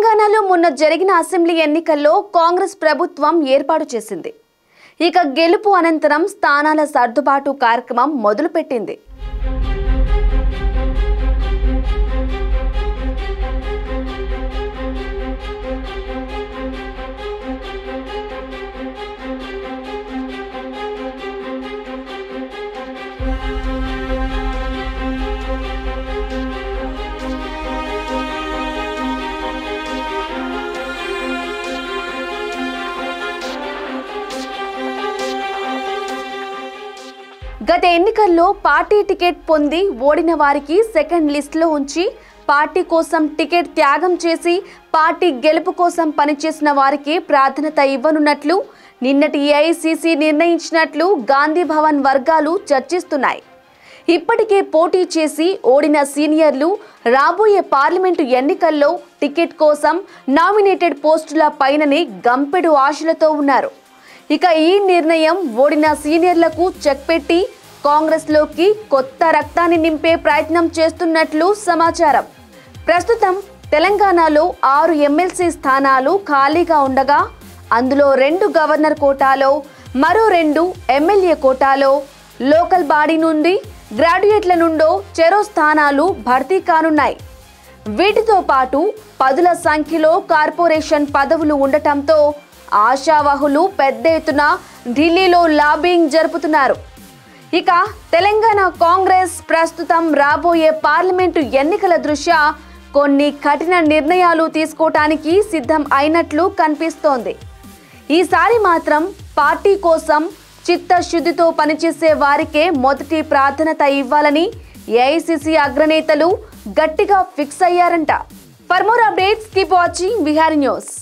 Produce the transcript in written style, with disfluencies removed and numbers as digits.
తెలంగాణలో మొన్న జరిగిన అసెంబ్లీ ఎన్నికల్లో కాంగ్రెస్ ప్రభుత్వం ఏర్పాటు చేసింది. ఇక గెలుపు అనంతరం స్థానాల సర్దుబాటు కార్యక్రమం మొదలుపెట్టింది. గత ఎన్నికల్లో పార్టీ టికెట్ పొంది ఓడిన వారికి సెకండ్ లిస్టులో ఉంచి పార్టీ కోసం టికెట్ త్యాగం చేసి పార్టీ గెలుపు కోసం పనిచేసిన వారికి ప్రాధాన్యత ఇవ్వనున్నట్లు నిన్నటి ఏఐసీసీ నిర్ణయించినట్లు గాంధీ భవన్ వర్గాలు చర్చిస్తున్నాయి. ఇప్పటికే పోటీ చేసి ఓడిన సీనియర్లు రాబోయే పార్లమెంటు ఎన్నికల్లో టికెట్ కోసం నామినేటెడ్ పోస్టుల పైననే గంపెడు ఆశలతో ఉన్నారు. ఇక ఈ నిర్ణయం ఓడిన సీనియర్లకు చెక్ పెట్టి కాంగ్రెస్ లోకి కొత్త రక్తాన్ని నింపే ప్రయత్నం చేస్తున్నట్లు సమాచారం. ప్రస్తుతం తెలంగాణలో 6 ఎమ్మెల్సీ స్థానాలు ఖాళీగా ఉండగా అందులో 2 గవర్నర్ కోటాలో, మరో 2 ఎమ్మెల్యే కోటాలో, లోకల్ బాడీ నుండి గ్రాడ్యుయేట్ల నుండో చెరో స్థానాలు భర్తీ కానున్నాయి. వీటితో పాటు పదుల సంఖ్యలో కార్పొరేషన్ పదవులు ఉండటంతో ఆశావహులు పెద్ద ఎత్తున ఢిల్లీలో లాబింగ్ జరుపుతున్నారు. ఇక తెలంగాణ కాంగ్రెస్ ప్రస్తుతం రాబోయే పార్లమెంటు ఎన్నికల దృష్ట్యా కొన్ని కఠిన నిర్ణయాలు తీసుకోవటానికి సిద్ధం అయినట్లు కనిపిస్తోంది. ఈసారి మాత్రం పార్టీ కోసం చిత్తశుద్ధితో పనిచేసే వారికే మొదటి ప్రాధాన్యత ఇవ్వాలని ఏఐసీసీ అగ్రనేతలు గట్టిగా ఫిక్స్ అయ్యారంట. For more updates keep watching Bihari news.